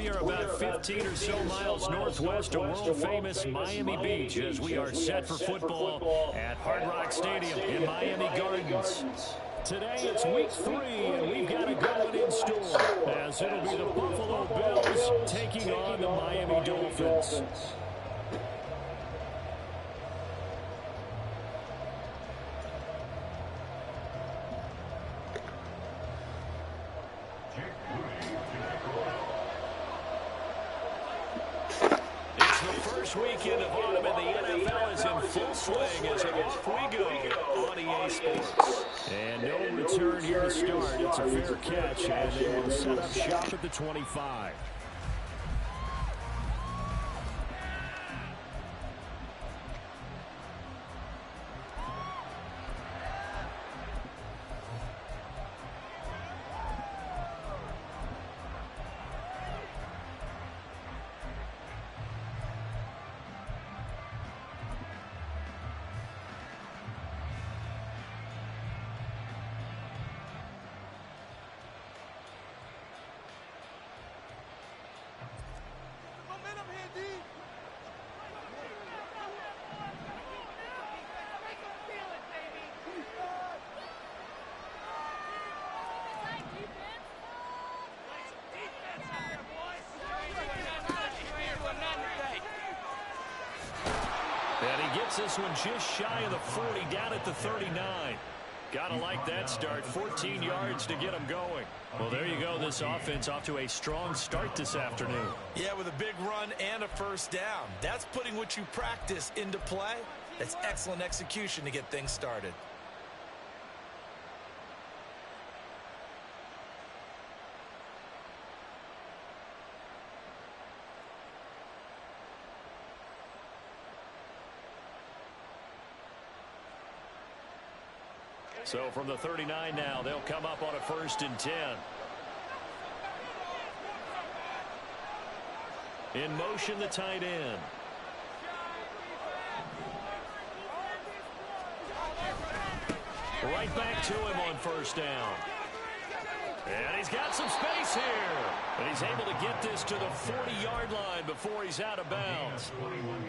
We are about 15 or so miles northwest of world-famous Miami Beach as we are set for football at Hard Rock Stadium in Miami Gardens. Today it's week 3, and we've got a good one in store as it'll be the Buffalo Bills taking on the Miami Dolphins. Weekend of autumn in the NFL is in full swing as off we go on EA Sports. And no return here to start. It's a fair catch, and they will set up shop at the 25. This one just shy of the 40, down at the 39. Gotta like that start. 14 yards to get them going. Well, there you go. This offense off to a strong start this afternoon. Yeah, with a big run and a first down. That's putting what you practice into play. That's excellent execution to get things started. So from the 39 now, they'll come up on a 1st and 10. In motion, the tight end. Right back to him on 1st down. And he's got some space here. And he's able to get this to the 40-yard line before he's out of bounds.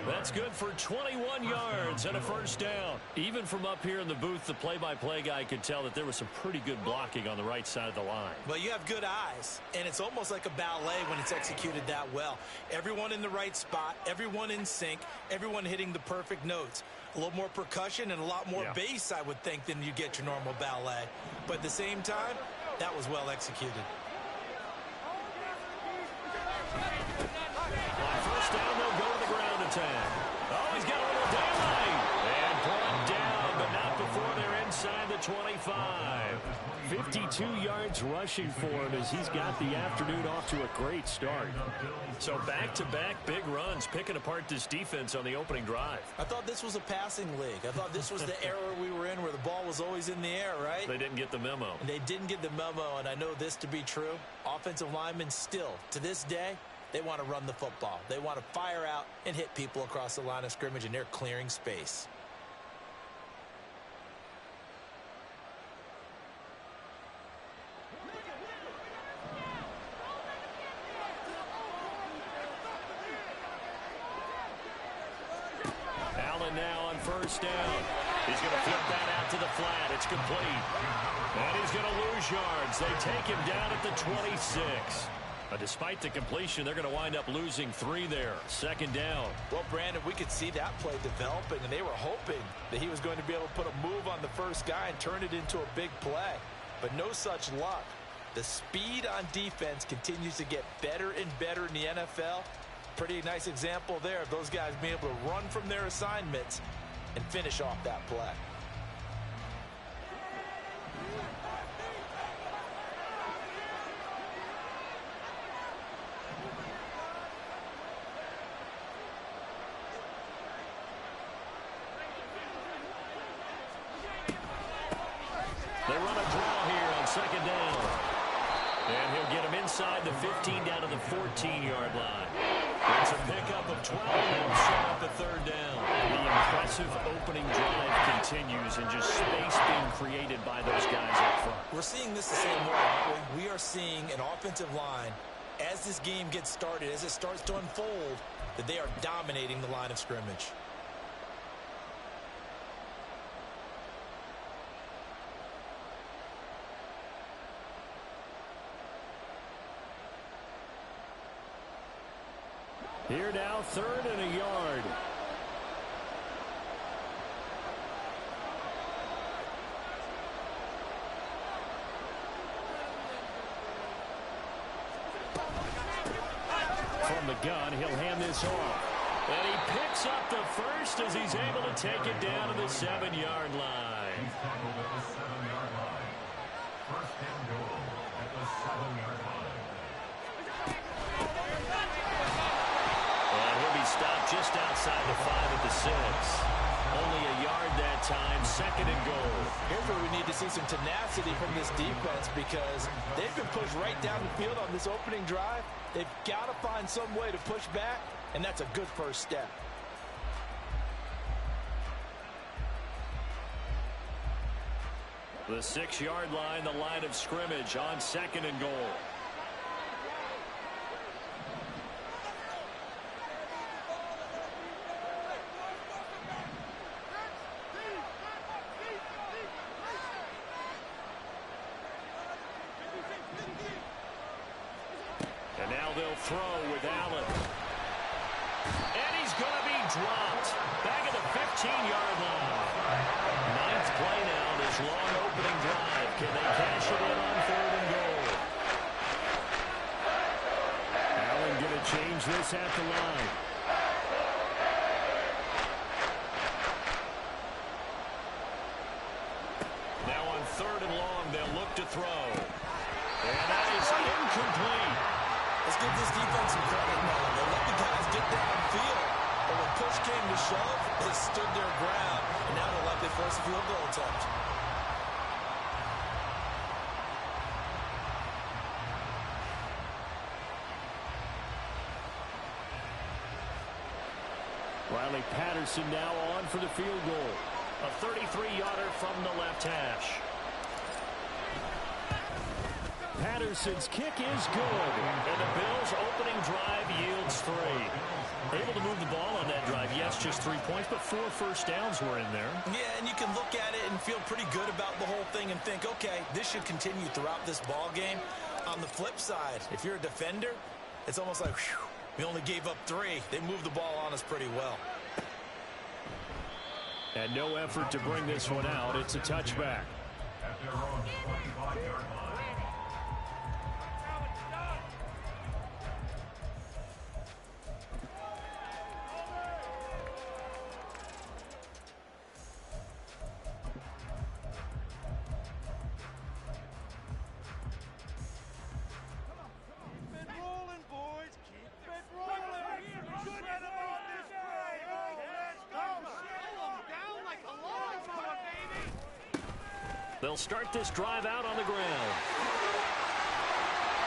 That's good for 21 yards and a 1st down. Even from up here in the booth, the play-by-play guy could tell that there was some pretty good blocking on the right side of the line. Well, you have good eyes, and it's almost like a ballet when it's executed that well. Everyone in the right spot, everyone in sync, everyone hitting the perfect notes. A little more percussion and a lot more bass, I would think, than you get your normal ballet. But at the same time, that was well executed. On 1st down, they'll go to the ground attack. Oh, he's got a little daylight. And brought down, but not before they're inside the 25. 52 yards rushing for him as he's got the afternoon off to a great start. So back-to-back big runs, picking apart this defense on the opening drive. I thought this was a passing league. I thought this was the era we were in where the ball was always in the air, right? They didn't get the memo. And they didn't get the memo, and I know this to be true. Offensive linemen still, to this day, they want to run the football. They want to fire out and hit people across the line of scrimmage, and they're clearing space. Now on 1st down. He's going to flip that out to the flat. It's complete. And he's going to lose yards. They take him down at the 26. Despite the completion, they're going to wind up losing 3 there. 2nd down. Well, Brandon, we could see that play developing, and they were hoping that he was going to be able to put a move on the first guy and turn it into a big play. But no such luck. The speed on defense continues to get better and better in the NFL. Pretty nice example there of those guys being able to run from their assignments and finish off that play. They run a draw here on 2nd down. And he'll get him inside the 15 down to the 14-yard line. It's a pickup of 12 and set up the 3rd down. The impressive opening drive continues and just space being created by those guys up front. We're seeing this the same way, aren't we? We are seeing an offensive line as this game gets started, as it starts to unfold, that they are dominating the line of scrimmage. Here now, 3rd and a yard. From the gun, he'll hand this off. And he picks up the first as he's able to take it down to the 7-yard line. First and goal at the 7-yard line. And he'll be stopped just outside the 5 at the 6. Only a yard that time, 2nd and goal. Here's where we need to see some tenacity from this defense because they've been pushed right down the field on this opening drive. They've got to find some way to push back, and that's a good first step. The 6-yard line, the line of scrimmage on 2nd and goal. And now they'll throw with Allen. And he's going to be dropped. Back at the 15-yard line. 9th play now, this long opening drive. Can they cash it in on 3rd and goal? Allen going to change this at the line. Now on 3rd and long, they'll look to throw. And that is incomplete. Let's give this defense some credit now. They let the guys get downfield, but when push came to shove, they stood their ground, and now they're likely force a field goal attempt. Riley Patterson now on for the field goal. A 33-yarder from the left hash. Patterson's kick is good. And the Bills' opening drive yields 3. Able to move the ball on that drive. Yes, just 3 points, but 4 first downs were in there. Yeah, and you can look at it and feel pretty good about the whole thing and think, okay, this should continue throughout this ball game. On the flip side, if you're a defender, it's almost like, whew, we only gave up 3. They moved the ball on us pretty well. And no effort to bring this one out. It's a touchback. At their own 25-yard line. They'll start this drive out on the ground.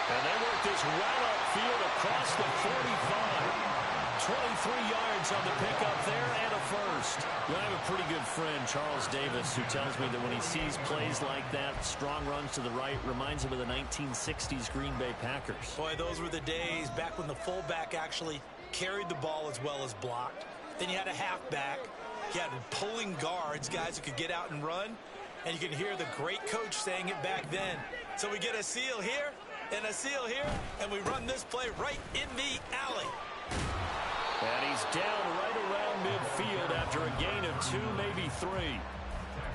And they work this well upfield across the 45. 23 yards on the pickup there and a first. Well, I have a pretty good friend, Charles Davis, who tells me that when he sees plays like that, strong runs to the right, reminds him of the 1960s Green Bay Packers. Boy, those were the days back when the fullback actually carried the ball as well as blocked. Then you had a halfback. You had pulling guards, guys who could get out and run. And you can hear the great coach saying it back then. So we get a seal here and a seal here, and we run this play right in the alley. And he's down right around midfield after a gain of 2, maybe 3.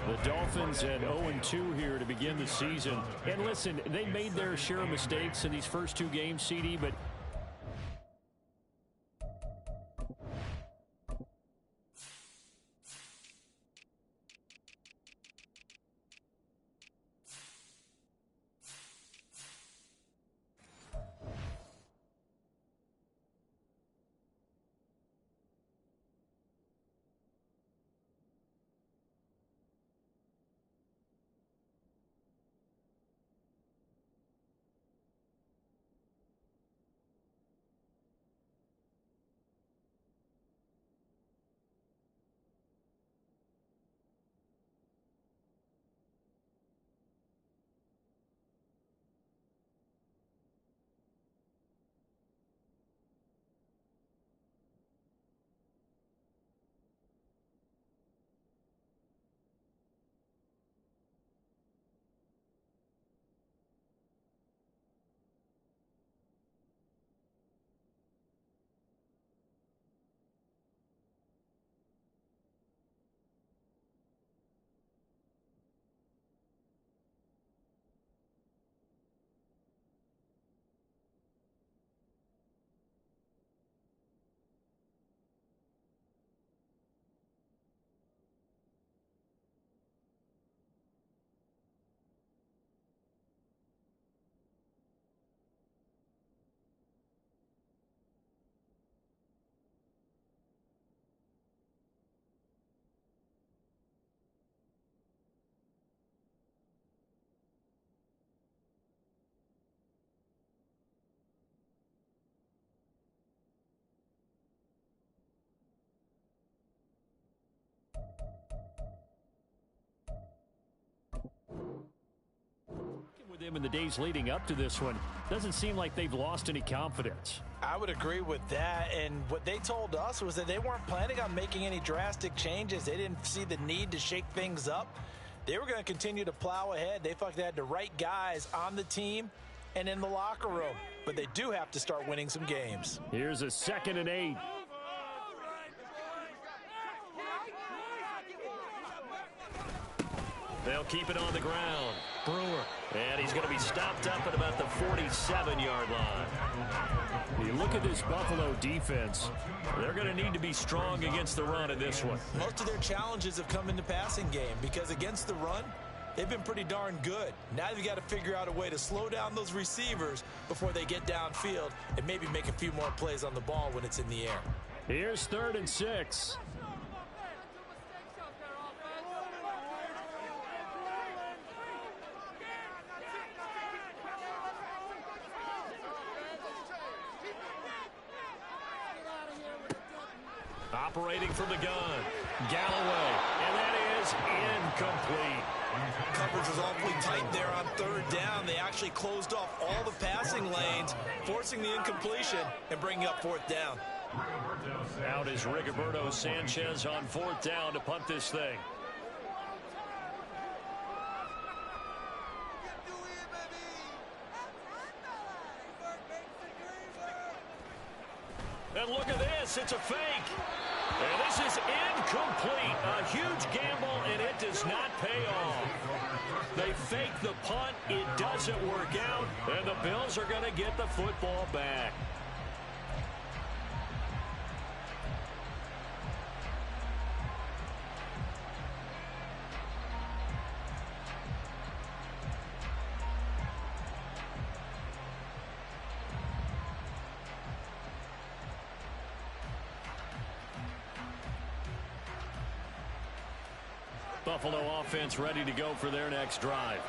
The Dolphins at 0-2 here to begin the season. And listen, they made their share of mistakes in these first 2 games, CD, but them in the days leading up to this one. Doesn't seem like they've lost any confidence. I would agree with that, and what they told us was that they weren't planning on making any drastic changes. They didn't see the need to shake things up. They were going to continue to plow ahead. They felt they had the right guys on the team and in the locker room, but they do have to start winning some games. Here's a 2nd and 8. They'll keep it on the ground. Brewer. And he's going to be stopped up at about the 47-yard line. You look at this Buffalo defense. They're going to need to be strong against the run in this one. Most of their challenges have come in the passing game because against the run, they've been pretty darn good. Now they've got to figure out a way to slow down those receivers before they get downfield and maybe make a few more plays on the ball when it's in the air. Here's 3rd and 6. Operating from the gun, Galloway, and that is incomplete. Coverage was awfully tight there on 3rd down. They actually closed off all the passing lanes, forcing the incompletion and bringing up 4th down. Out is Rigoberto Sanchez on 4th down to punt this thing. And look at this, it's a fake. And this is incomplete. A huge gamble, and it does not pay off. They fake the punt, it doesn't work out, and the Bills are going to get the football back. Buffalo offense ready to go for their next drive.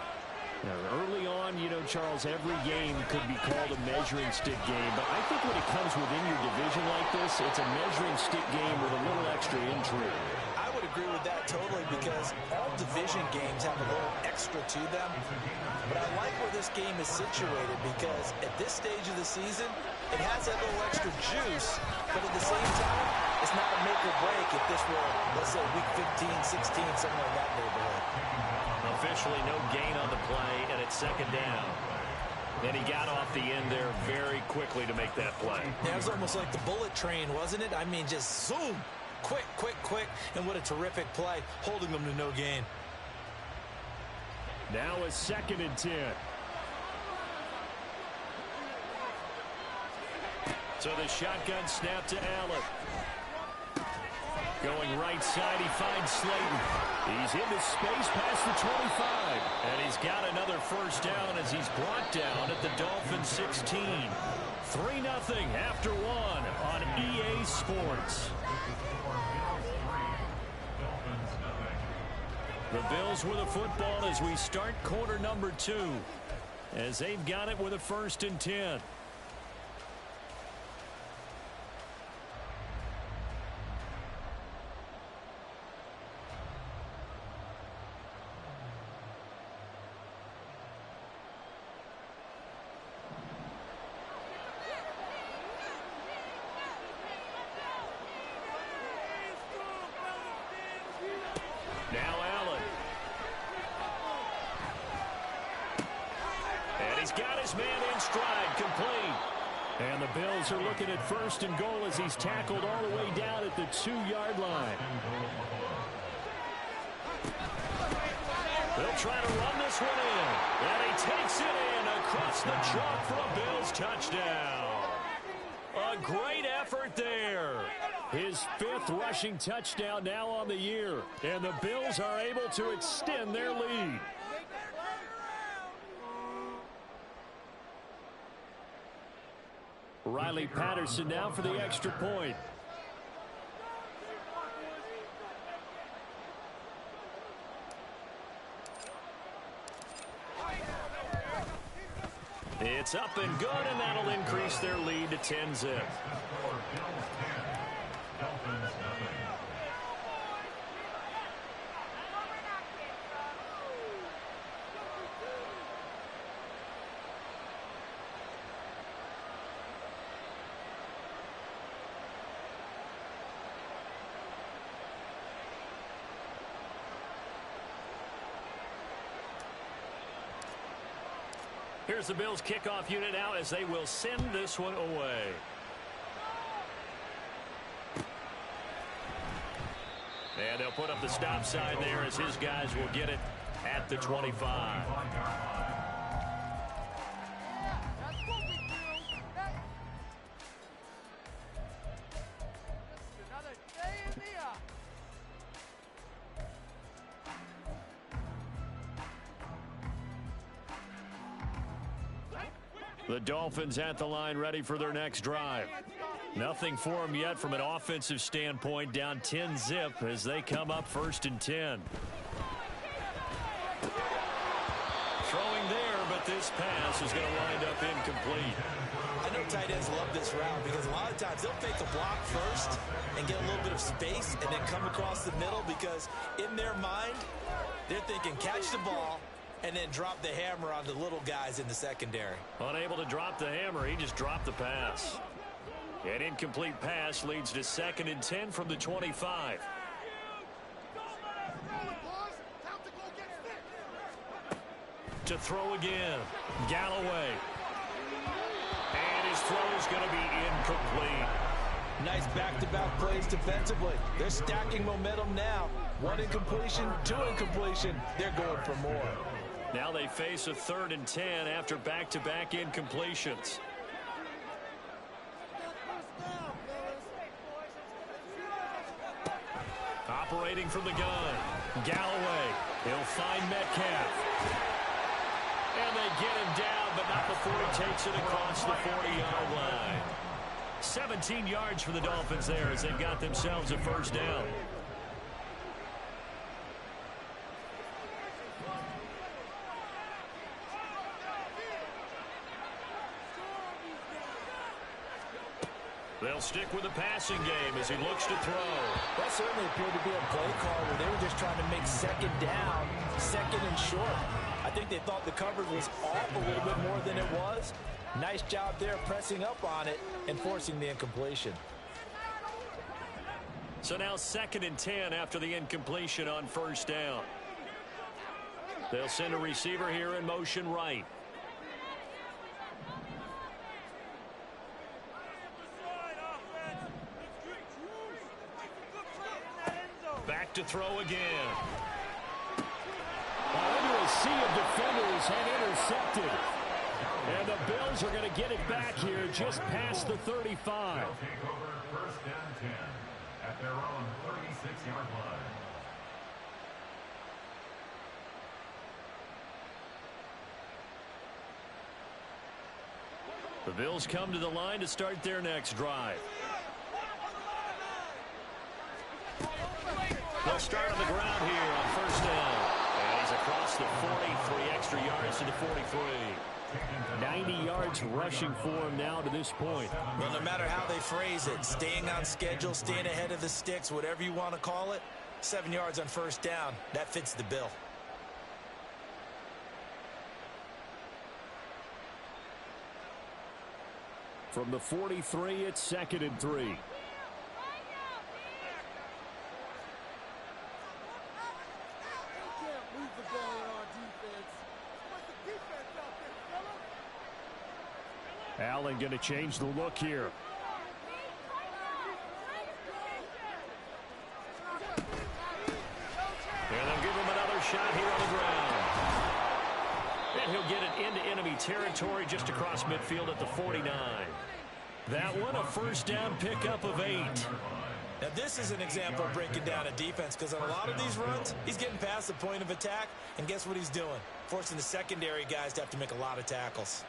Now, early on, you know, Charles, every game could be called a measuring stick game, but I think when it comes within your division like this, it's a measuring stick game with a little extra intrigue. I would agree with that totally because all division games have a little extra to them. But I like where this game is situated because at this stage of the season, it has that little extra juice, but at the same time, it's not a make or break if this were, let's say, week 15, 16, somewhere in that neighborhood. Officially no gain on the play, and it's 2nd down. And he got off the end there very quickly to make that play. Yeah, it was almost like the bullet train, wasn't it? I mean, just zoom. Quick, quick, quick. And what a terrific play, holding them to no gain. Now a 2nd and 10. So the shotgun snap to Allen. Going right side, he finds Slayton. He's into space past the 25. And he's got another 1st down as he's brought down at the Dolphins 16. 3-0 after 1 on EA Sports. The Bills with a football as we start quarter number 2. As they've got it with a 1st and 10. Now Allen. And he's got his man in stride, complete. And the Bills are looking at 1st and goal as he's tackled all the way down at the 2-yard line. They'll try to run this one in. And he takes it in across the chalk for a Bills touchdown. A great effort there. His 5th rushing touchdown now on the year. And the Bills are able to extend their lead. Riley Patterson now for the extra point. It's up and good, and that'll increase their lead to 10-zip. There's the Bills kickoff unit out as they will send this one away. And they'll put up the stop sign there as his guys will get it at the 25. The Dolphins at the line ready for their next drive. Nothing for them yet from an offensive standpoint, down 10-zip as they come up 1st and 10. Throwing there, but this pass is going to wind up incomplete. I know tight ends love this route because a lot of times they'll fake a block first and get a little bit of space and then come across the middle because in their mind, they're thinking catch the ball and then drop the hammer on the little guys in the secondary. Unable to drop the hammer, he just dropped the pass. An incomplete pass leads to 2nd and 10 from the 25. To throw again, Galloway. And his throw is going to be incomplete. Nice back-to-back plays defensively. They're stacking momentum now. 1 incompletion, 2 incompletion. They're going for more. Now they face a 3rd and 10 after back-to-back incompletions. Operating from the gun, Galloway. He'll find Metcalf. And they get him down, but not before he takes it across the 40-yard line. 17 yards for the Dolphins there as they've got themselves a 1st down. They'll stick with the passing game as he looks to throw. That certainly appeared to be a play call where they were just trying to make 2nd down, 2nd and short. I think they thought the coverage was off a little bit more than it was. Nice job there pressing up on it and forcing the incompletion. So now 2nd and 10 after the incompletion on 1st down. They'll send a receiver here in motion right. Back to throw again. Into a sea of defenders and intercepted. And the Bills are going to get it back here just past the 35. They'll take over 1st and 10 at their own 36-yard line. The Bills come to the line to start their next drive. They'll start on the ground here on 1st down. And he's across the 40, 3 extra yards to the 43. 90 yards rushing for him now to this point. Well, no matter how they phrase it, staying on schedule, staying ahead of the sticks, whatever you want to call it, 7 yards on 1st down, that fits the bill. From the 43, it's 2nd and 3. Allen going to change the look here. And they'll give him another shot here on the ground. And he'll get it into enemy territory just across midfield at the 49. That one a 1st down pickup of 8. Now this is an example of breaking down a defense because on a lot of these runs, he's getting past the point of attack, and guess what he's doing? Forcing the secondary guys to have to make a lot of tackles.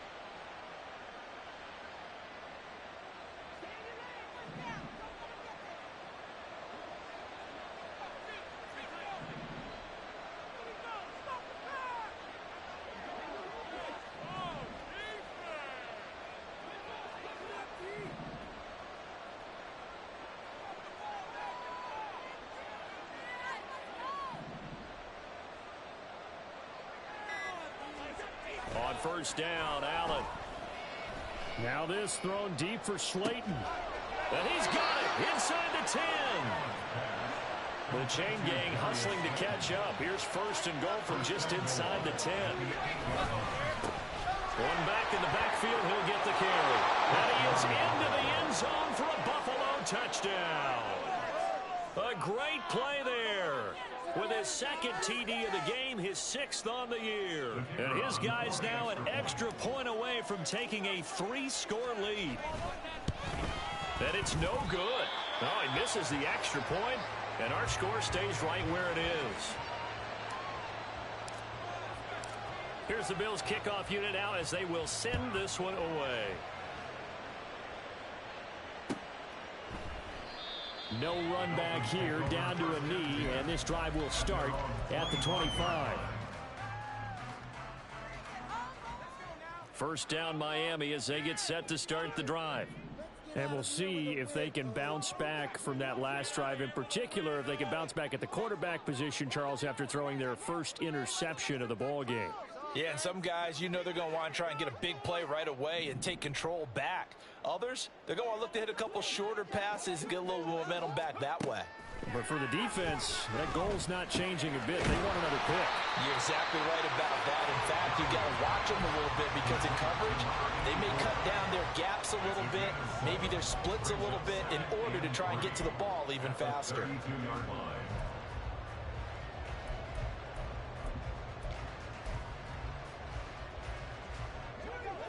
On 1st down, Allen. Now this thrown deep for Slayton. And he's got it inside the 10. The chain gang hustling to catch up. Here's 1st and goal from just inside the 10. One back in the backfield, he'll get the carry. And he is into the end zone for a Buffalo touchdown. A great play there. With his second TD of the game, his 6th on the year. And his guy's now an extra point away from taking a 3-score lead. And it's no good. Oh, he misses the extra point, and our score stays right where it is. Here's the Bills kickoff unit out as they will send this one away. No run back here, down to a knee, and this drive will start at the 25. First down Miami as they get set to start the drive. And we'll see if they can bounce back from that last drive. In particular, if they can bounce back at the quarterback position, Charles, after throwing their first interception of the ball game. Yeah, and some guys, you know they're going to want to try and get a big play right away and take control back. Others, they're going to look to hit a couple shorter passes and get a little momentum back that way. But for the defense, that goal's not changing a bit. They want another pick. You're exactly right about that. In fact, you got to watch them a little bit because in coverage, they may cut down their gaps a little bit, maybe their splits a little bit in order to try and get to the ball even faster.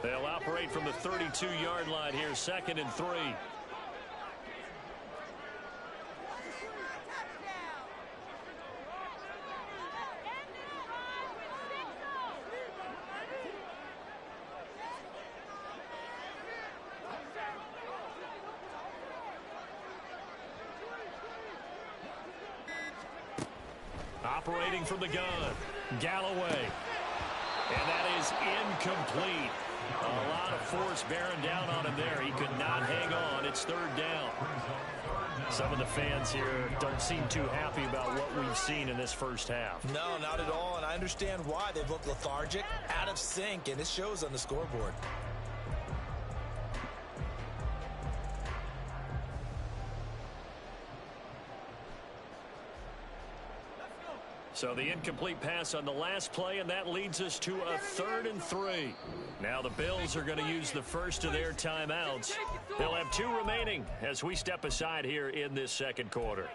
They'll operate from the 32-yard line here, 2nd and 3. Operating from the gun, Galloway. And that is incomplete. A lot of force bearing down on him there. He could not hang on. It's 3rd down. Some of the fans here don't seem too happy about what we've seen in this first half. No, not at all, and I understand why. They've looked lethargic, out of sync, and it shows on the scoreboard. So the incomplete pass on the last play, and that leads us to a 3rd and 3. Now the Bills are going to use the first of their timeouts. They'll have 2 remaining as we step aside here in this second quarter.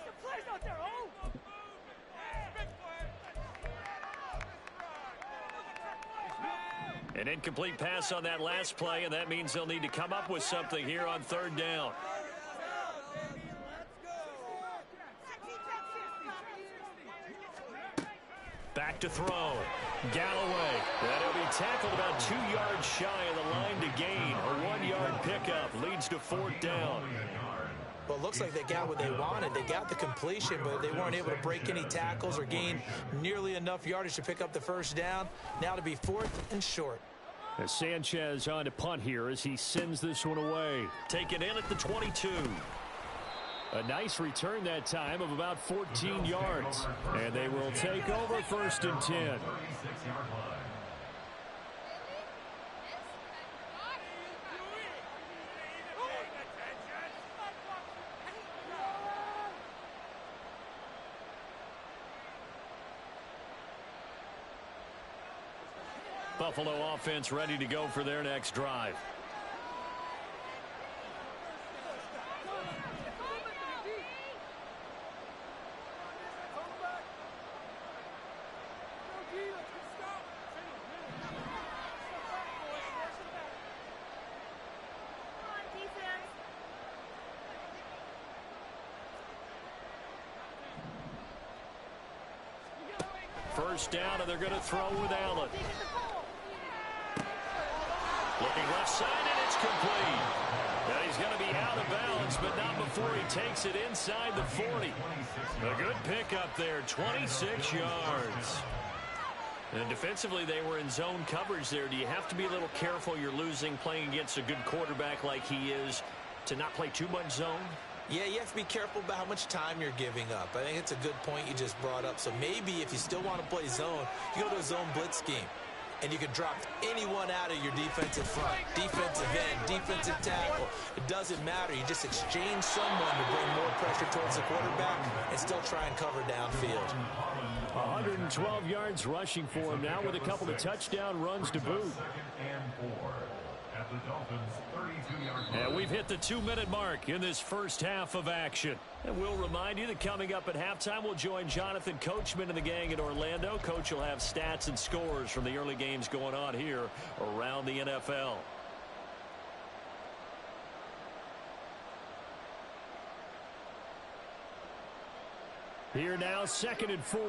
An incomplete pass on that last play, and that means they'll need to come up with something here on 3rd down. Back to throw. Galloway. That'll be tackled about 2 yards shy of the line to gain. A 1-yard pickup leads to 4th down. Well, it looks like they got what they wanted. They got the completion, but they weren't able to break any tackles or gain nearly enough yardage to pick up the first down. Now to be 4th and short. As Sanchez on to punt here as he sends this one away. Taken in at the 22. A nice return that time of about 14 yards. And they will take over 1st and 10. Buffalo offense ready to go for their next drive. First down, and they're going to throw with Allen. Looking left side, and it's complete. Now he's going to be out of bounds, but not before he takes it inside the 40. A good pickup there, 26 yards. And defensively, they were in zone coverage there. Do you have to be a little careful? You're losing, playing against a good quarterback like he is, to not play too much zone? Yeah, you have to be careful about how much time you're giving up. I think it's a good point you just brought up. So maybe if you still want to play zone, you go to a zone blitz scheme. And you can drop anyone out of your defensive front, defensive end, defensive tackle. It doesn't matter. You just exchange someone to bring more pressure towards the quarterback and still try and cover downfield. 112 yards rushing for him now with a couple of touchdown runs to boot. At the Dolphins' 32-yard line. And we've hit the 2-minute mark in this first half of action. And we'll remind you that coming up at halftime, we'll join Jonathan Coachman and the gang in Orlando. Coach will have stats and scores from the early games going on here around the NFL. Here now, 2nd and 4.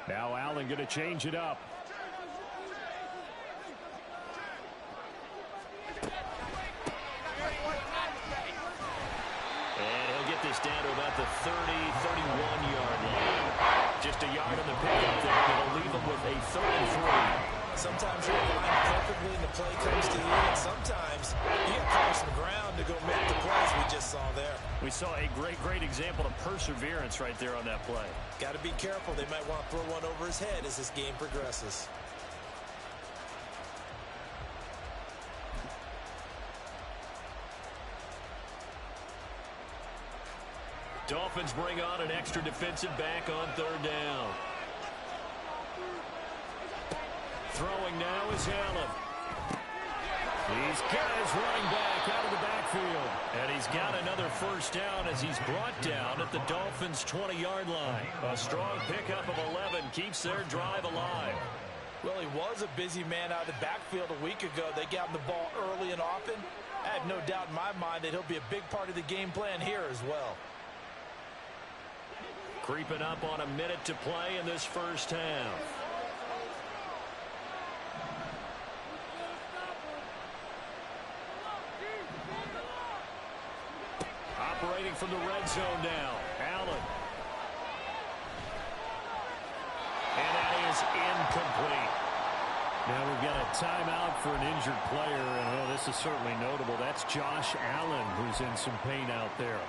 Now Allen going to change it up. And he'll get this down to about the 31-yard line. Just a yard on the pickup there. It'll leave him with a 3rd and 3. Sometimes you're aligned perfectly and the play comes to you, and sometimes you get cover some ground to go make the plays we just saw there. We saw a great example of perseverance right there on that play. Got to be careful. They might want to throw one over his head as this game progresses. Dolphins bring on an extra defensive back on 3rd down. Throwing now is Allen. He's got his running back out of the backfield. And he's got another first down as he's brought down at the Dolphins' 20-yard line. A strong pickup of 11 keeps their drive alive. Well, he was a busy man out of the backfield a week ago. They got him the ball early and often. I have no doubt in my mind that he'll be a big part of the game plan here as well. Creeping up on a minute to play in this first half. Operating from the red zone now. Allen. And that is incomplete. Now we've got a timeout for an injured player, and this is certainly notable. That's Josh Allen who's in some pain out there.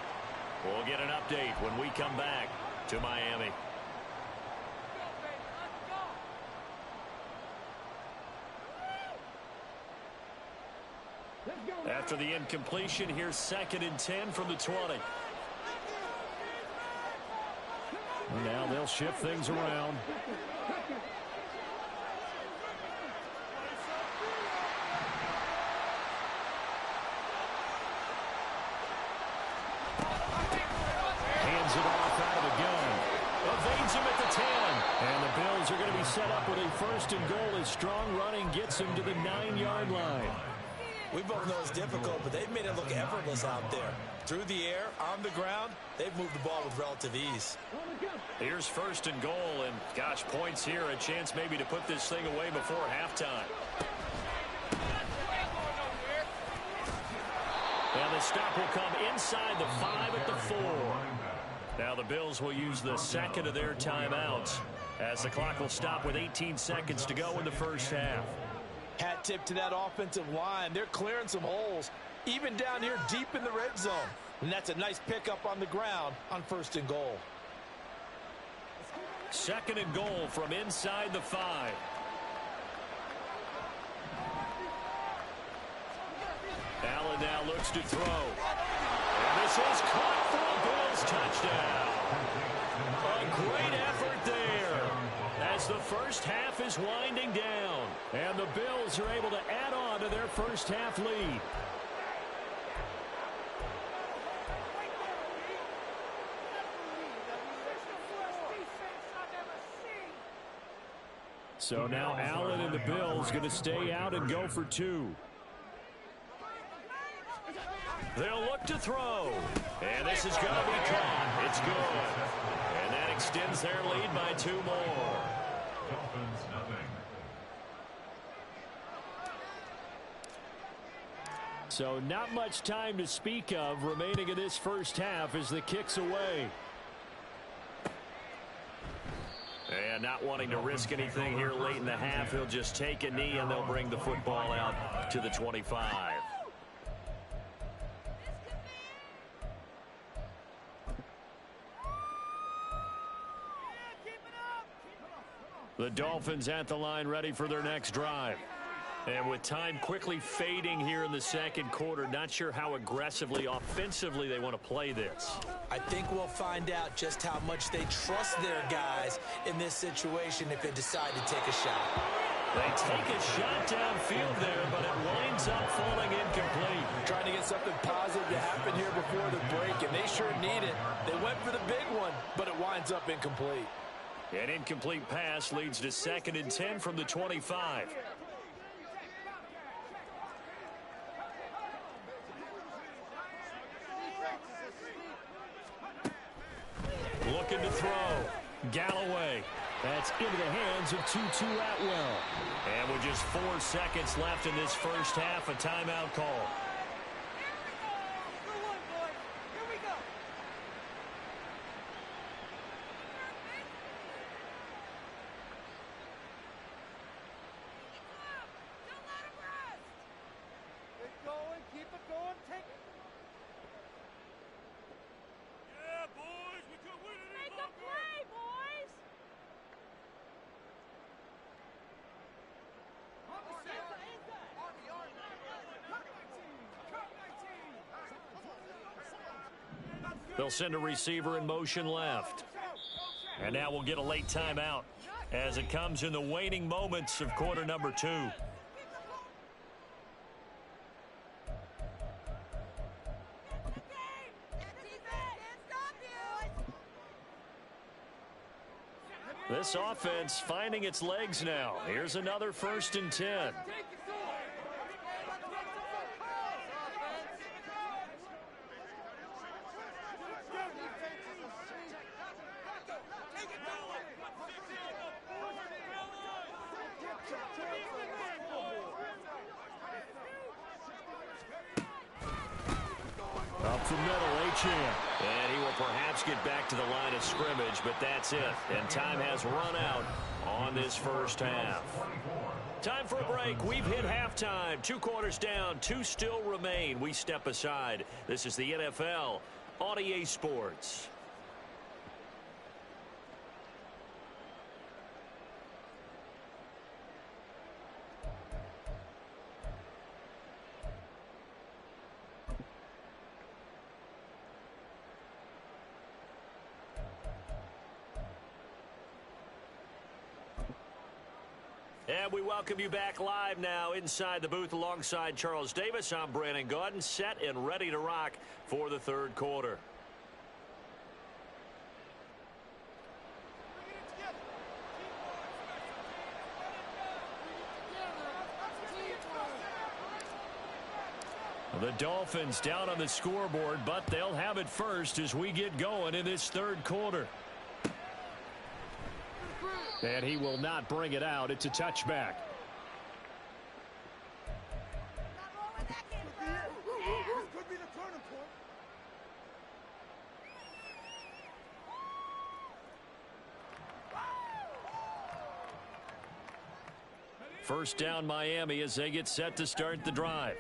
We'll get an update when we come back to Miami. After the incompletion, here's 2nd and 10 from the 20. Now they'll shift things around. Hands it off out of the gun. Evades him at the 10. And the Bills are going to be set up with a 1st and goal as strong running gets him to the 9-yard line. We both know it's difficult, but they've made it look effortless out there. Through the air, on the ground, they've moved the ball with relative ease. Here's 1st and goal, and gosh, points here, a chance maybe to put this thing away before halftime. And the stop will come inside the 5 at the 4. Now the Bills will use the 2nd of their timeouts as the clock will stop with 18 seconds to go in the first half. Hat tip to that offensive line. They're clearing some holes, even down here deep in the red zone. And that's a nice pickup on the ground on 1st and goal. 2nd and goal from inside the 5. Allen now looks to throw. And this is caught for a Bills touchdown. A great effort there as the first half is winding down. And the Bills are able to add on to their first half lead. So now Allen and the Bills going to stay out and go for 2. They'll look to throw. And this is going to be caught. It's good. And that extends their lead by 2 more. Dolphins, nothing. So not much time to speak of remaining in this first half as the kick's away. And not wanting to risk anything here late in the half, he'll just take a knee and they'll bring the football out to the 25. The Dolphins at the line ready for their next drive. And with time quickly fading here in the second quarter, not sure how aggressively, offensively they want to play this. I think we'll find out just how much they trust their guys in this situation if they decide to take a shot. They take a shot downfield there, but it winds up falling incomplete. Trying to get something positive to happen here before the break, and they sure need it. They went for the big one, but it winds up incomplete. An incomplete pass leads to 2nd and 10 from the 25. Looking to throw. Galloway. That's into the hands of Tutu Atwell. And with just 4 seconds left in this first half, a timeout call. They'll send a receiver in motion left. And now we'll get a late timeout as it comes in the waning moments of quarter number 2. This offense finding its legs now. Here's another 1st and 10. Up the middle, Achane. And he will perhaps get back to the line of scrimmage, but that's it. And time has run out on this first half. Time for a break. We've hit halftime. 2 quarters down, 2 still remain. We step aside. This is the NFL on EA Sports. And we welcome you back live now inside the booth alongside Charles Davis. I'm Brandon Gaudin, set and ready to rock for the 3rd quarter. The Dolphins down on the scoreboard, but they'll have it first as we get going in this 3rd quarter. And he will not bring it out. It's a touchback. First down Miami as they get set to start the drive.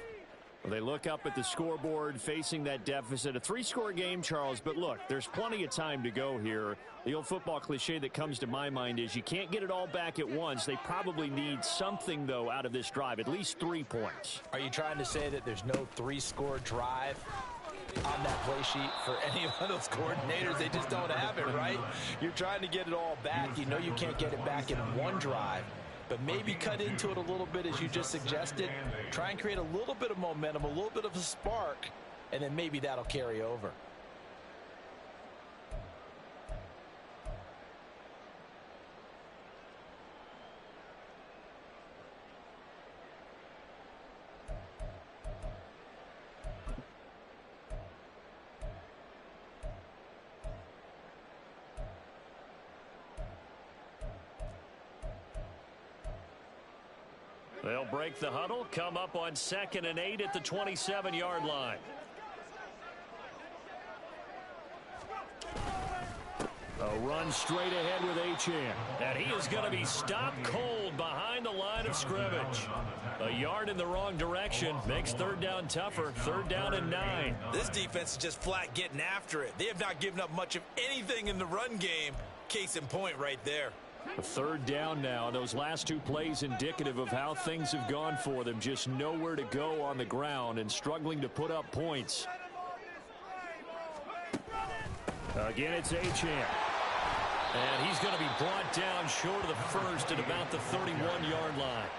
Well, they look up at the scoreboard facing that deficit. A 3-score game, Charles, but look, there's plenty of time to go here. The old football cliche that comes to my mind is you can't get it all back at once. They probably need something, though, out of this drive, at least 3 points. Are you trying to say that there's no 3-score drive on that play sheet for any of those coordinators? They just don't have it, right? You're trying to get it all back. You know you can't get it back in one drive. But maybe cut into it a little bit as you just suggested. Try and create a little bit of momentum, a little bit of a spark, and then maybe that'll carry over. They'll break the huddle, come up on 2nd and 8 at the 27-yard line. A run straight ahead with Achane. And he is going to be stopped cold behind the line of scrimmage. A yard in the wrong direction makes 3rd down tougher. 3rd down and 9. This defense is just flat getting after it. They have not given up much of anything in the run game. Case in point right there. A third down now. Those last two plays indicative of how things have gone for them. Just nowhere to go on the ground and struggling to put up points. Again, it's Achane. And he's going to be brought down short of the first at about the 31-yard line.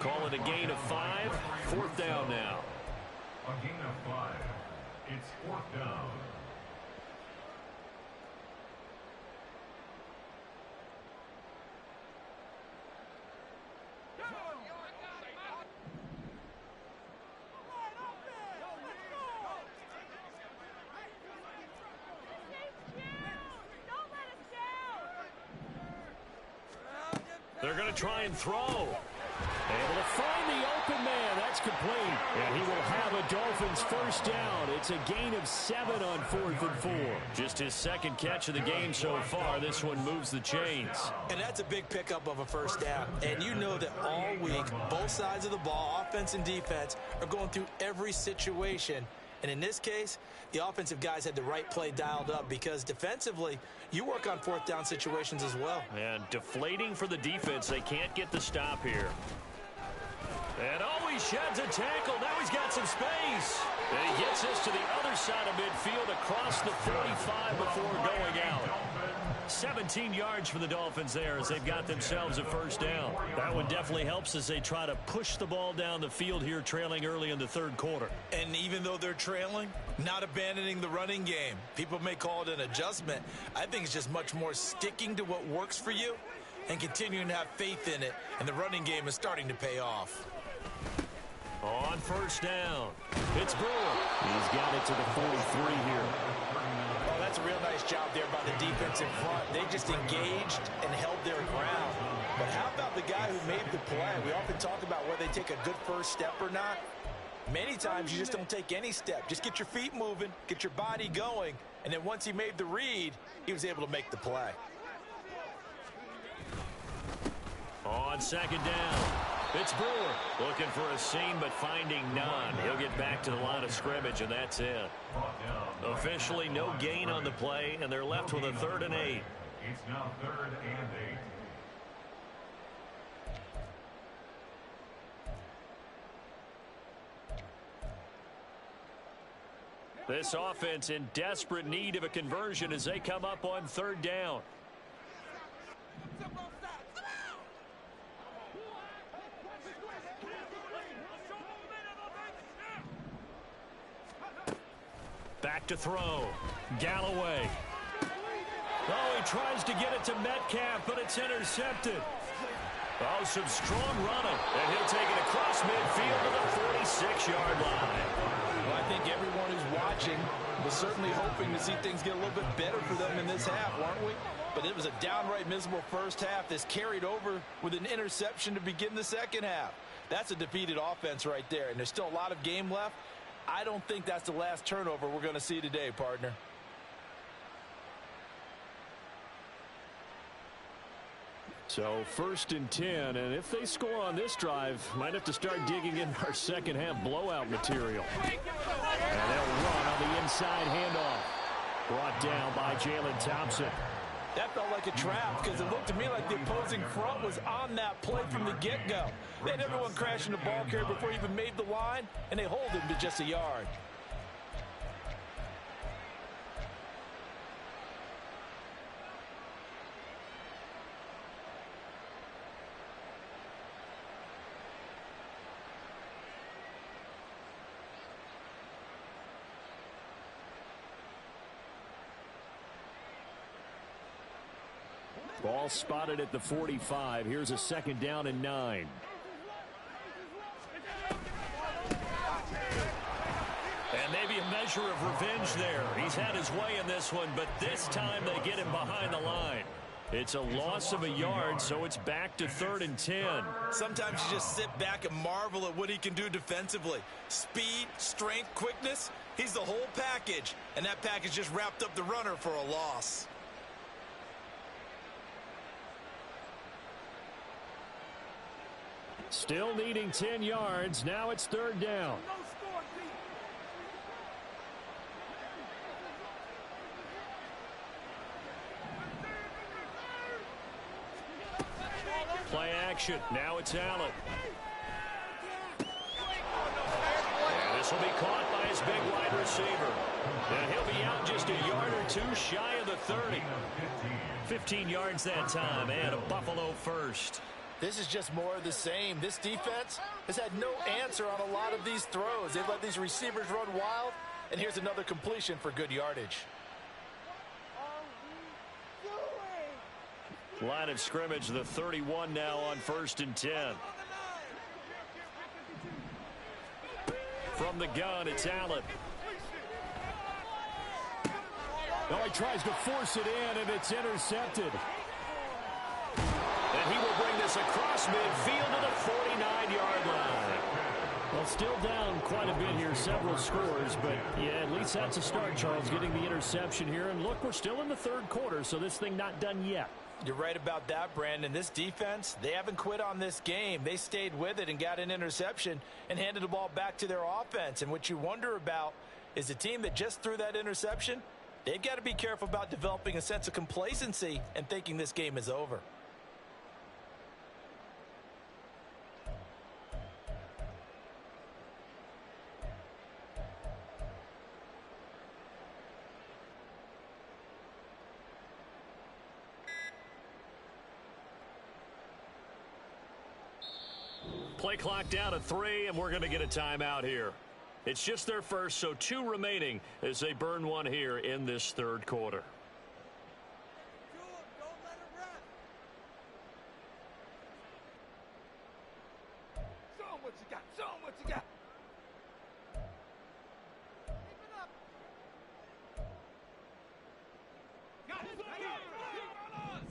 Call it a gain of 5. Fourth down now. A gain of 5. It's fourth down. They're going to try and throw. Able to find the open man. That's complete. And he will have a Dolphins first down. It's a gain of 7 on 4th and 4. Just his second catch of the game so far. This one moves the chains. And that's a big pickup of a first down. And you know that all week, both sides of the ball, offense and defense, are going through every situation. And in this case, the offensive guys had the right play dialed up because defensively, you work on fourth down situations as well. And deflating for the defense. They can't get the stop here. And he sheds a tackle. Now he's got some space. And he gets us to the other side of midfield across the 45 before going out. 17 yards for the Dolphins there as they've got themselves a first down. That one definitely helps as they try to push the ball down the field here, trailing early in the third quarter. And even though they're trailing, not abandoning the running game. People may call it an adjustment. I think it's just much more sticking to what works for you and continuing to have faith in it. And the running game is starting to pay off. On first down, it's Brewer. He's got it to the 43 here. Oh, that's a real nice job there by the defense in front. They just engaged and held their ground. But how about the guy who made the play? We often talk about whether they take a good first step or not. Many times you just don't take any step. Just get your feet moving, get your body going, and then once he made the read, he was able to make the play. On second down, it's Brewer looking for a seam but finding none. He'll get back to the line of scrimmage, and that's it. Officially no gain on the play, and they're left with a 3rd and 8. It's now 3rd and 8. This offense in desperate need of a conversion as they come up on 3rd down. Back to throw. Galloway. Oh, he tries to get it to Metcalf, but it's intercepted. Oh, some strong running. And he'll take it across midfield to the 46-yard line. Well, I think everyone who's watching was certainly hoping to see things get a little bit better for them in this half, weren't we? But it was a downright miserable first half. This carried over with an interception to begin the second half. That's a defeated offense right there, and there's still a lot of game left. I don't think that's the last turnover we're going to see today, partner. So 1st and 10, and if they score on this drive, might have to start digging in our second half blowout material. And they'll run on the inside handoff. Brought down by Jalen Thompson. That felt like a trap because it looked to me like the opposing front was on that play from the get-go. They had everyone crashing the ball carrier before he even made the line, and they hold him to just a yard. Ball spotted at the 45. Here's a 2nd down and 9. And maybe a measure of revenge there. He's had his way in this one, but this time they get him behind the line. It's a loss of a yard, so it's back to 3rd and 10. Sometimes you just sit back and marvel at what he can do defensively. Speed, strength, quickness, he's the whole package. And that package just wrapped up the runner for a loss. Still needing 10 yards. Now it's 3rd down. Play action. Now it's Allen. And this will be caught by his big wide receiver. And he'll be out just a yard or two shy of the 30. 15 yards that time, and a Buffalo first. This is just more of the same. This defense has had no answer on a lot of these throws. They've let these receivers run wild, and here's another completion for good yardage. Line of scrimmage, the 31 now on 1st and 10. From the gun, it's Allen. Now he tries to force it in, and it's intercepted. And he will bring this across midfield to the 49-yard line. Well, still down quite a bit here, several scores, but yeah, at least that's a start, Charles, getting the interception here. And look, we're still in the third quarter, so this thing not done yet. You're right about that, Brandon. This defense, they haven't quit on this game. They stayed with it and got an interception and handed the ball back to their offense. And what you wonder about is the team that just threw that interception, they've got to be careful about developing a sense of complacency and thinking this game is over. Play clock down to 3, and we're going to get a timeout here. It's just their first, so 2 remaining as they burn one here in this third quarter. Show 'em what you got. Show 'em what you got.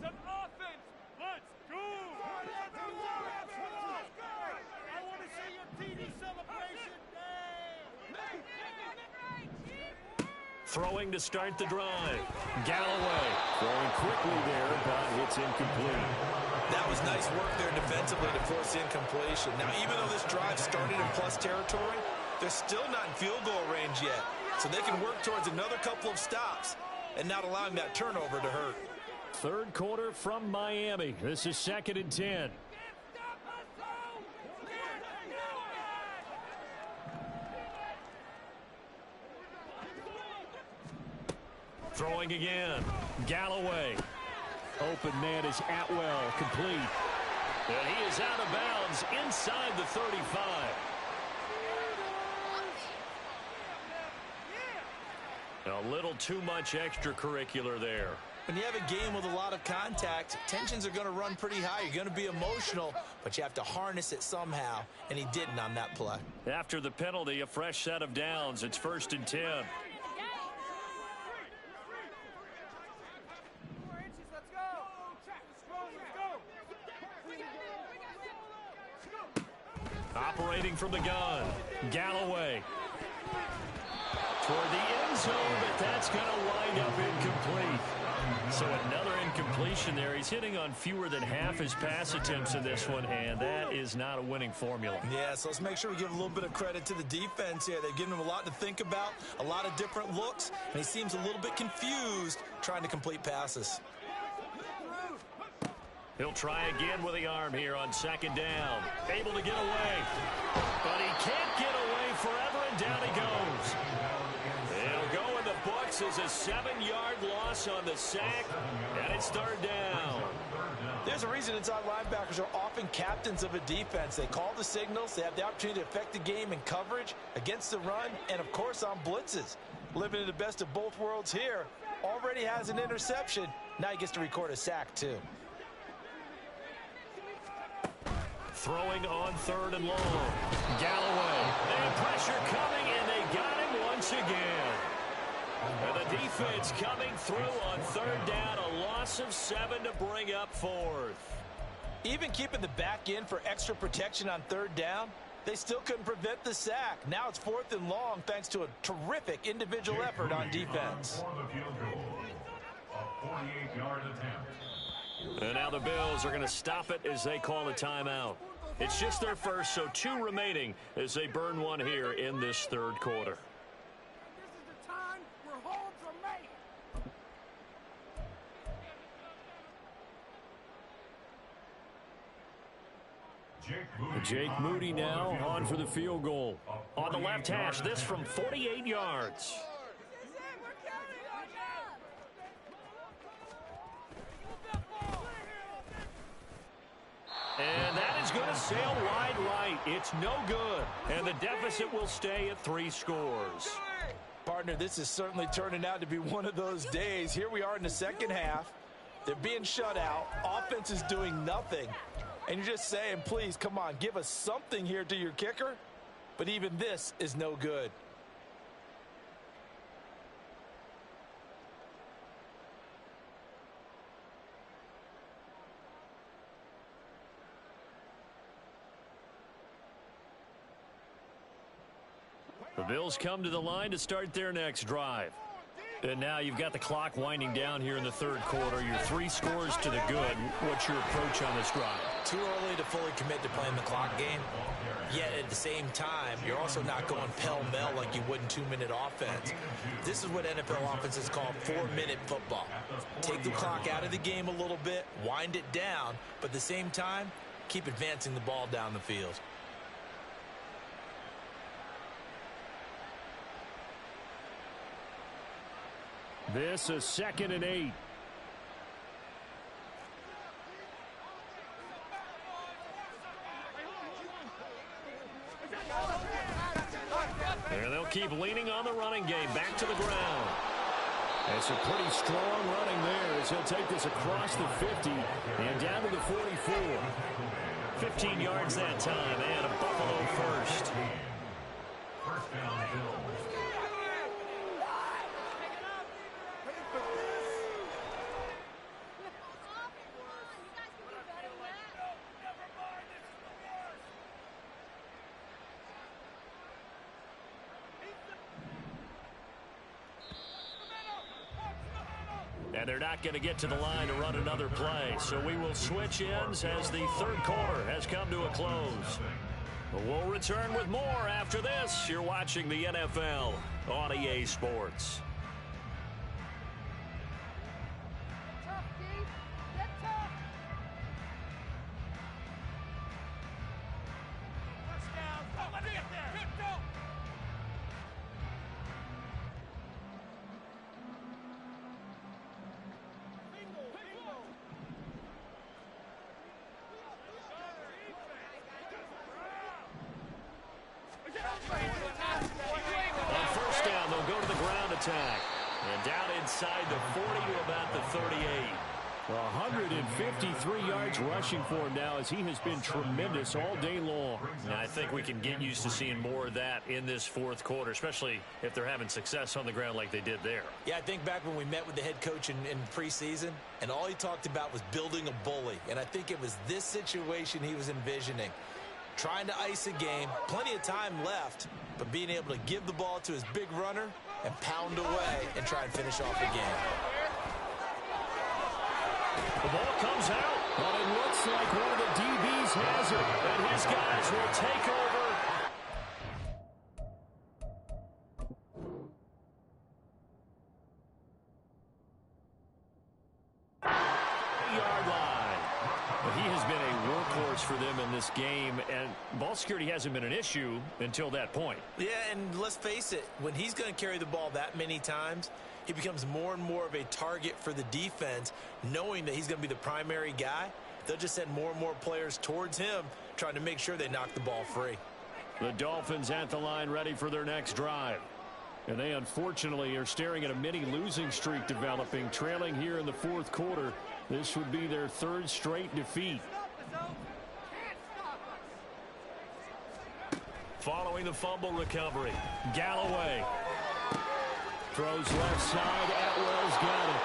Some offense. Let's go. I want to see your TD celebration. Throwing to start the drive. Galloway throwing quickly there, but it's incomplete. That was nice work there defensively to force incompletion. Now, even though this drive started in plus territory, they're still not in field goal range yet. So they can work towards another couple of stops and not allowing that turnover to hurt. Third quarter from Miami. This is 2nd and 10. Throwing again. Galloway. Open man is Atwell, complete. And he is out of bounds inside the 35. A little too much extracurricular there. When you have a game with a lot of contact, tensions are going to run pretty high. You're going to be emotional, but you have to harness it somehow, and he didn't on that play. After the penalty, a fresh set of downs. It's 1st and 10. Operating from the gun, Galloway. Toward the end zone, but that's going to wind up incomplete. So another incompletion there. He's hitting on fewer than half his pass attempts in this one, and that is not a winning formula. Yeah, so let's make sure we give a little bit of credit to the defense here. They've given him a lot to think about, a lot of different looks, and he seems a little bit confused trying to complete passes. He'll try again with the arm here on 2nd down. Able to get away. But he can't get away forever, and down he goes. He'll go in the books as a 7-yard loss on the sack, and it's 3rd down. There's a reason inside linebackers are often captains of a defense. They call the signals. They have the opportunity to affect the game in coverage, against the run, and, of course, on blitzes. Living in the best of both worlds here. Already has an interception. Now he gets to record a sack, too. Throwing on 3rd and long. Galloway. And pressure coming, and they got him once again. And the defense coming through on 3rd down. A loss of 7 to bring up 4th. Even keeping the back in for extra protection on 3rd down, they still couldn't prevent the sack. Now it's 4th and long thanks to a terrific individual effort on defense. For the field goal, a 48-yard attempt. And now the Bills are going to stop it as they call a timeout. It's just their first, so 2 remaining as they burn one here in this 3rd quarter. This is the time where holds are made. Jake Moody now on for the field goal. On the left hash, this from 48 yards. And that is going to sail wide right. It's no good. And the deficit will stay at 3 scores. Partner, this is certainly turning out to be one of those days. Here we are in the second half. They're being shut out. Offense is doing nothing. And you're just saying, please, come on, give us something here to your kicker. But even this is no good. The Bills come to the line to start their next drive. And now you've got the clock winding down here in the third quarter. Your 3 scores to the good. What's your approach on this drive? Too early to fully commit to playing the clock game. Yet at the same time, you're also not going pell-mell like you would in 2-minute offense. This is what NFL offenses call 4-minute football. Take the clock out of the game a little bit, wind it down, but at the same time, keep advancing the ball down the field. This is 2nd and 8. And they'll keep leaning on the running game. Back to the ground. It's a pretty strong running there as he'll take this across the 50 and down to the 44. 15 yards that time and a Buffalo first. First down, Bills. And they're not going to get to the line to run another play. So we will switch ends as the third quarter has come to a close. We'll return with more after this. You're watching the NFL on EA Sports. On first down, they'll go to the ground attack. And down inside the 40 to about the 38. 153 yards rushing for him now as he has been tremendous all day long. Now, I think we can get used to seeing more of that in this fourth quarter, especially if they're having success on the ground like they did there. Yeah, I think back when we met with the head coach in preseason, and all he talked about was building a bully. And I think it was this situation he was envisioning. Trying to ice a game, plenty of time left, but being able to give the ball to his big runner and pound away and try and finish off the game. The ball comes out. But it looks like one of the DBs has it. And his guys will take over. Yard line. But he has been a workhorse for them in this game, and ball security hasn't been an issue until that point. Yeah, and let's face it, when he's going to carry the ball that many times, he becomes more and more of a target for the defense, knowing that he's going to be the primary guy. They'll just send more and more players towards him, trying to make sure they knock the ball free. The Dolphins at the line ready for their next drive. And they unfortunately are staring at a mini losing streak developing, trailing here in the fourth quarter. This would be their 3rd straight defeat. Following the fumble recovery, Galloway throws left side. Atwell's got it.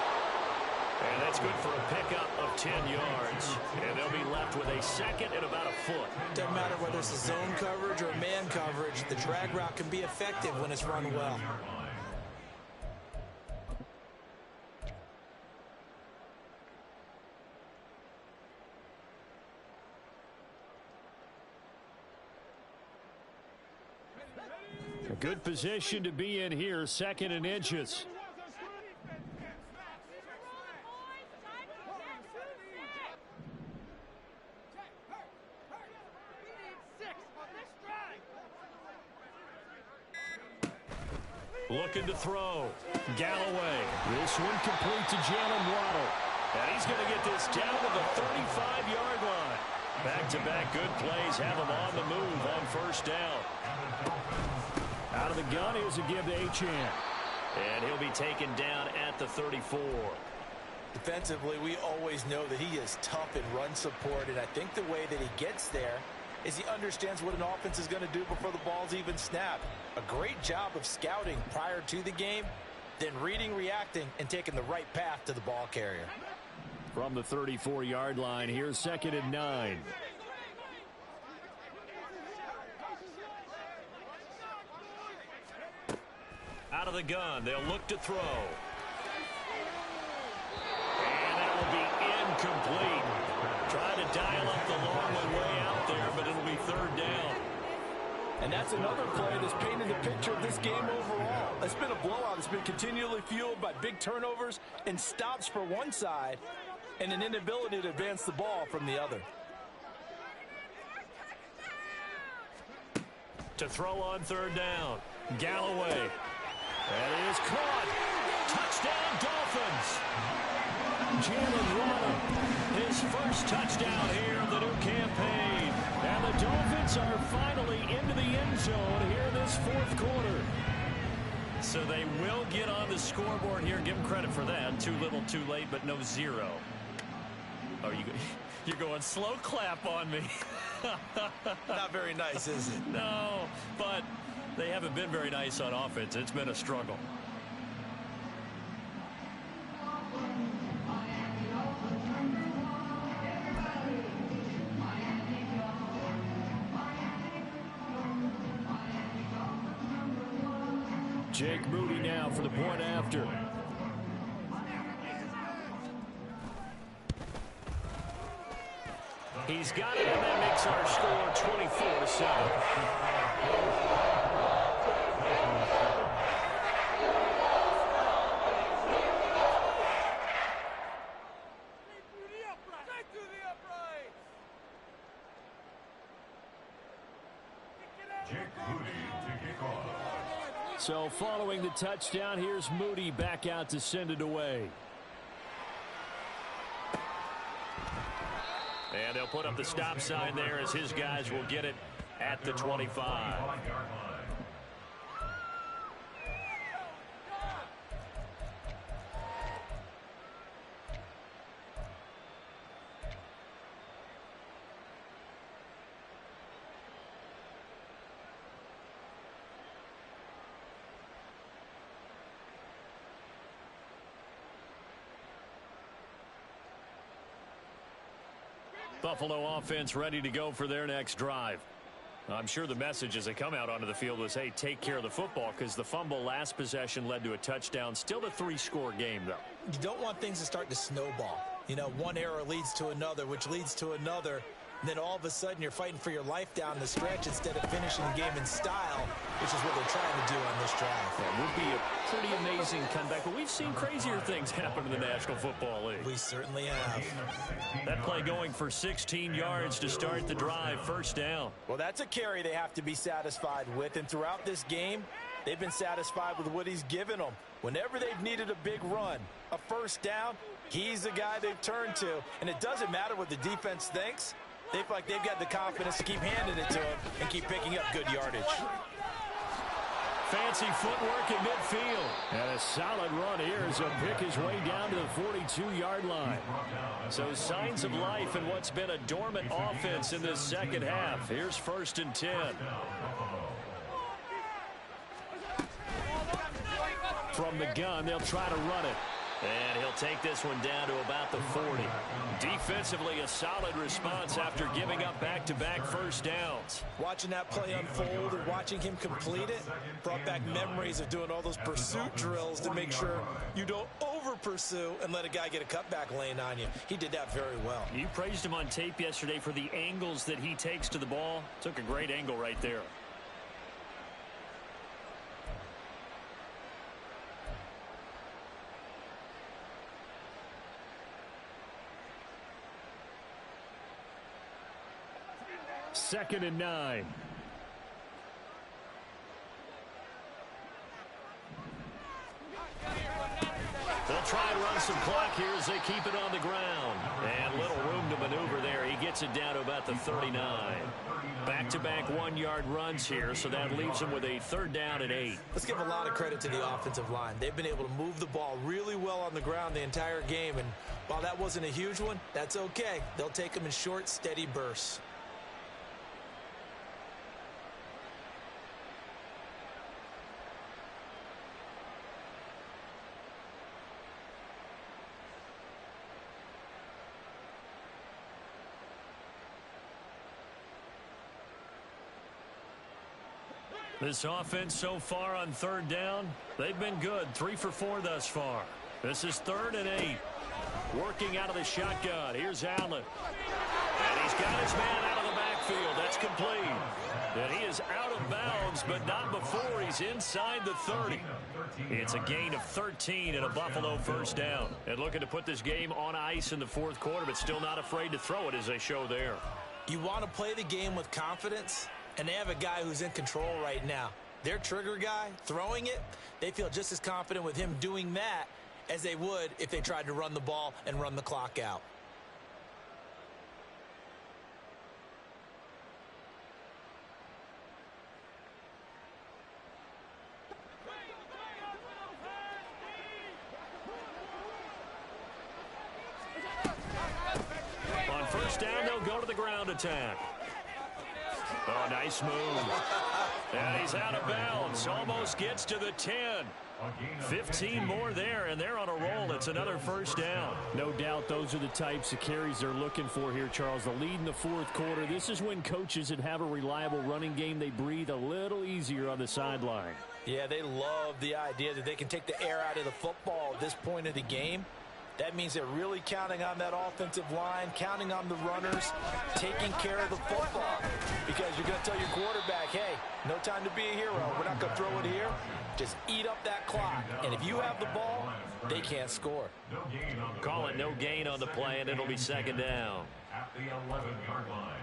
and that's good for a pickup of 10 yards. And they'll be left with a second and about a foot. Doesn't matter whether it's a zone coverage or a man coverage, the drag route can be effective when it's run well. A good position to be in here, 2nd and inches. Looking to throw. Galloway. This one complete to Jalen Waddle. And he's going to get this down to the 35-yard line. Back-to-back good plays have him on the move on first down. Out of the gun, here's a give to Achane. And he'll be taken down at the 34. Defensively, we always know that he is tough in run support, and I think the way that he gets there is he understands what an offense is going to do before the ball's even snapped. A great job of scouting prior to the game, then reading, reacting, and taking the right path to the ball carrier. From the 34-yard line, here's 2nd and 9. Out of the gun, they'll look to throw. And that will be incomplete. Trying to dial up the long one way out there, but it'll be 3rd down. And that's another play that's painted the picture of this game overall. It's been a blowout. It's been continually fueled by big turnovers and stops for one side and an inability to advance the ball from the other. To throw on 3rd down. Galloway. That is caught. Touchdown, Dolphins. Jalen Waddle, his first touchdown here of the new campaign. And the Dolphins are finally into the end zone here in this 4th quarter. So they will get on the scoreboard here. Give them credit for that. Too little, too late, but no 0. Oh, you're going slow clap on me. Not very nice, is it? No, but they haven't been very nice on offense. It's been a struggle. Jake Moody now for the point after. He's got it, and that makes our score 24-7. So following the touchdown, here's Moody back out to send it away. And they'll put up the stop sign there as his guys will get it at the 25. Buffalo offense ready to go for their next drive. I'm sure the message as they come out onto the field was, hey, take care of the football, because the fumble last possession led to a touchdown. Still a 3-score game, though. You don't want things to start to snowball. You know, one error leads to another, which leads to another. And then all of a sudden you're fighting for your life down the stretch instead of finishing the game in style, which is what they're trying to do on this drive. That would be a pretty amazing comeback. But we've seen crazier things happen in the National Football League. We certainly have. That play going for 16 yards to start the drive. First down. Well, that's a carry they have to be satisfied with. And throughout this game, they've been satisfied with what he's given them. Whenever they've needed a big run, a first down, he's the guy they've turned to. And it doesn't matter what the defense thinks. They feel like they've got the confidence to keep handing it to him and keep picking up good yardage. Fancy footwork in midfield. And a solid run here as he'll pick his way down to the 42-yard line. So signs of life in what's been a dormant offense in this second half. Here's 1st and 10. From the gun, they'll try to run it. And he'll take this one down to about the 40. Defensively, a solid response after giving up back-to-back first downs. Watching that play unfold and watching him complete it brought back memories of doing all those pursuit drills to make sure you don't over-pursue and let a guy get a cutback lane on you. He did that very well. You praised him on tape yesterday for the angles that he takes to the ball. Took a great angle right there. Second and 9. try and run some clock here as they keep it on the ground. And little room to maneuver there. He gets it down to about the 39. Back-to-back one-yard runs here, so that leaves him with a 3rd down and 8. Let's give a lot of credit to the offensive line. They've been able to move the ball really well on the ground the entire game, and while that wasn't a huge one, that's okay. They'll take them in short, steady bursts. This offense so far on 3rd down, they've been good. 3 for 4 thus far. This is 3rd and 8. Working out of the shotgun. Here's Allen. And he's got his man out of the backfield. That's complete. And he is out of bounds, but not before he's inside the 30. It's a gain of 13 and a Buffalo 1st down. And looking to put this game on ice in the 4th quarter, but still not afraid to throw it as they show there. You want to play the game with confidence? And they have a guy who's in control right now. Their trigger guy, throwing it, they feel just as confident with him doing that as they would if they tried to run the ball and run the clock out. On 1st down, they'll go to the ground attack. Oh, nice move. And he's out of bounds. Almost gets to the 10. 15 more there, and they're on a roll. It's another 1st down. No doubt those are the types of carries they're looking for here, Charles. The lead in the 4th quarter. This is when coaches that have a reliable running game, they breathe a little easier on the sideline. Yeah, they love the idea that they can take the air out of the football at this point of the game. That means they're really counting on that offensive line, counting on the runners, taking care of the football. Because you're going to tell your quarterback, hey, no time to be a hero. We're not going to throw it here. Just eat up that clock. And if you have the ball, they can't score. Call it no gain on the play, and it'll be 2nd down. At the 11-yard line.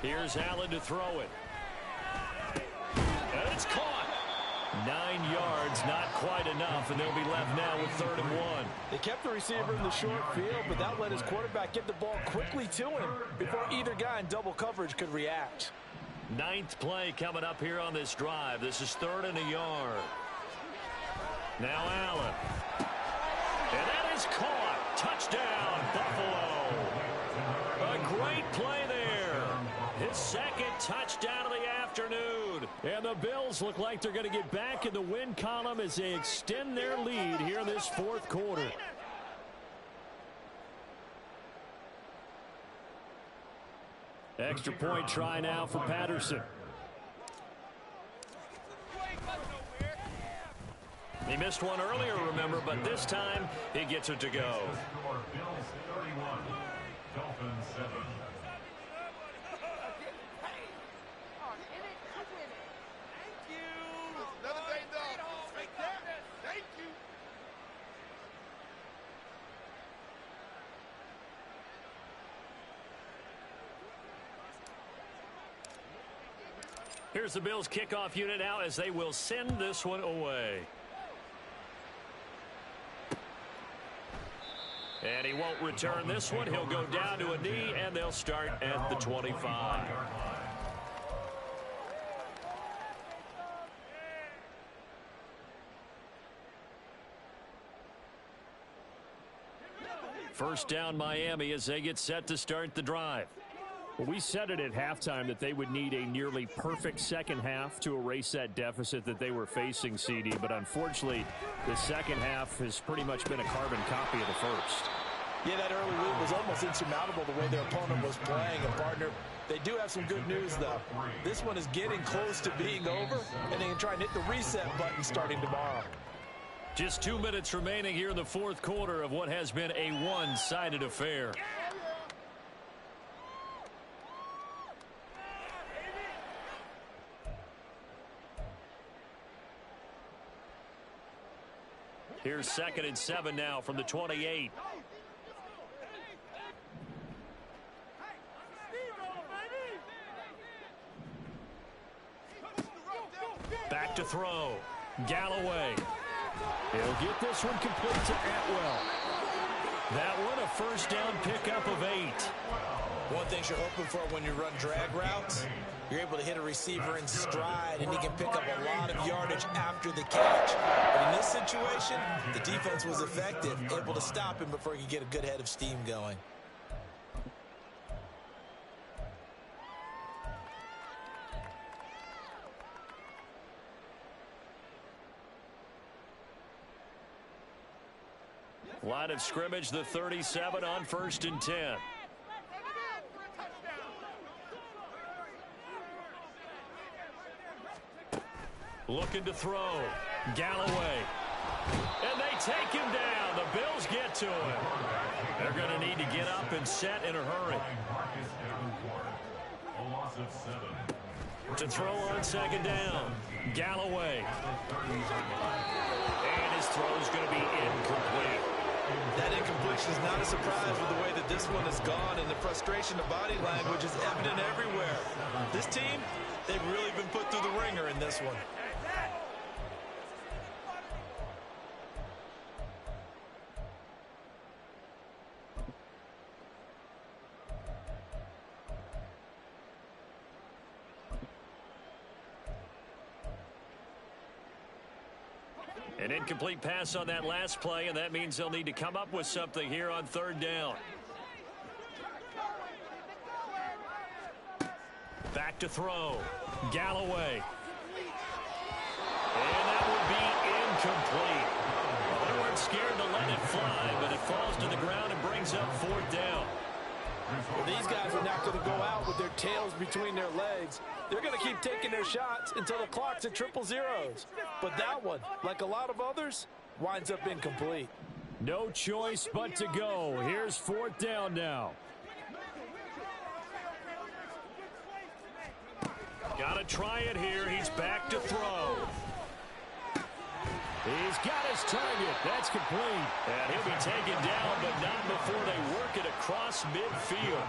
Here's Allen to throw it. And it's caught. 9 yards, not quite enough, and they'll be left now with 3rd and 1. They kept the receiver in the short field, but that let his quarterback get the ball quickly to him before either guy in double coverage could react. 9th play coming up here on this drive. This is 3rd and a yard. Now Allen. And that is caught. Touchdown, Buffalo. A great play there. His 2nd touchdown of the afternoon. And the Bills look like they're going to get back in the win column as they extend their lead here in this 4th quarter. Extra point try now for Patterson. He missed one earlier, remember, but this time he gets it to go. Bills 31, Dolphins 7. Here's the Bills kickoff unit now as they will send this one away. And he won't return this one. He'll go down to a knee, and they'll start at the 25. First down Miami as they get set to start the drive. Well, we said it at halftime that they would need a nearly perfect second half to erase that deficit that they were facing, CD. But unfortunately, the second half has pretty much been a carbon copy of the first. Yeah, that early lead was almost insurmountable the way their opponent was playing. And, partner, they do have some good news, though. This one is getting close to being over, and they can try and hit the reset button starting tomorrow. Just 2 minutes remaining here in the 4th quarter of what has been a one-sided affair. Here's 2nd and 7 now from the 28. Back to throw. Galloway. He'll get this one complete to Atwell. That one a first down pickup of 8. One thing you're hoping for when you run drag routes, you're able to hit a receiver in stride, and he can pick up a lot of yardage after the catch. But in this situation, the defense was effective, able to stop him before he could get a good head of steam going. Line of scrimmage, the 37 on 1st and 10. Looking to throw. Galloway. And they take him down. The Bills get to him. They're going to need to get up and set in a hurry. To throw on 2nd down. Galloway. And his throw is going to be incomplete. That incompletion is not a surprise with the way that this one has gone, and the frustration of body language is evident everywhere. This team, they've really been put through the ringer in this one. An incomplete pass on that last play, and that means they'll need to come up with something here on 3rd down. Back to throw. Galloway. And that will be incomplete. Well, they weren't scared to let it fly, but it falls to the ground and brings up 4th down. Well, these guys are not going to go out with their tails between their legs. They're going to keep taking their shots until the clock's at 000. But that one, like a lot of others, winds up incomplete. No choice but to go. Here's 4th down now. Got to try it here. He's back to throw. He's got his target. That's complete. And he'll be taken down, but not before they work it across midfield.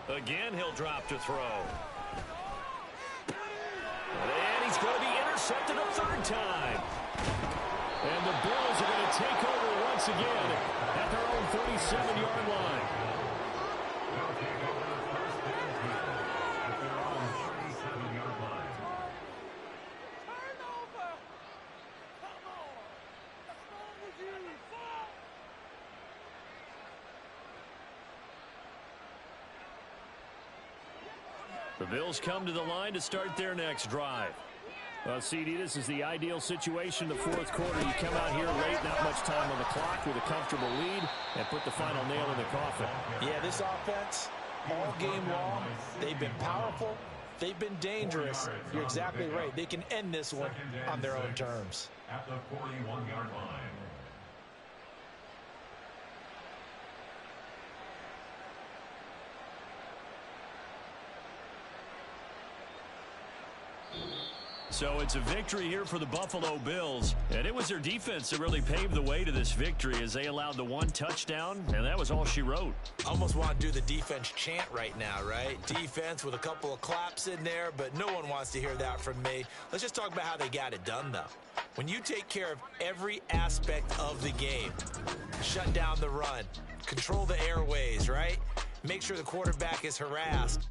Again, he'll drop to throw. And he's going to be intercepted a 3rd time. And the Bills are going to take over once again at their own 37-yard line. The Bills come to the line to start their next drive. Well, CD, this is the ideal situation in the 4th quarter. You come out here late, not much time on the clock, with a comfortable lead, and put the final nail in the coffin. Yeah, this offense, all game long, they've been powerful, they've been dangerous. You're exactly right. They can end this one on their own terms. At the 41-yard line. So it's a victory here for the Buffalo Bills, and it was their defense that really paved the way to this victory as they allowed the 1 touchdown, and that was all she wrote. Almost want to do the defense chant right now, right? Defense with a couple of claps in there, but no one wants to hear that from me. Let's just talk about how they got it done, though. When you take care of every aspect of the game, shut down the run, control the airways, right? Make sure the quarterback is harassed.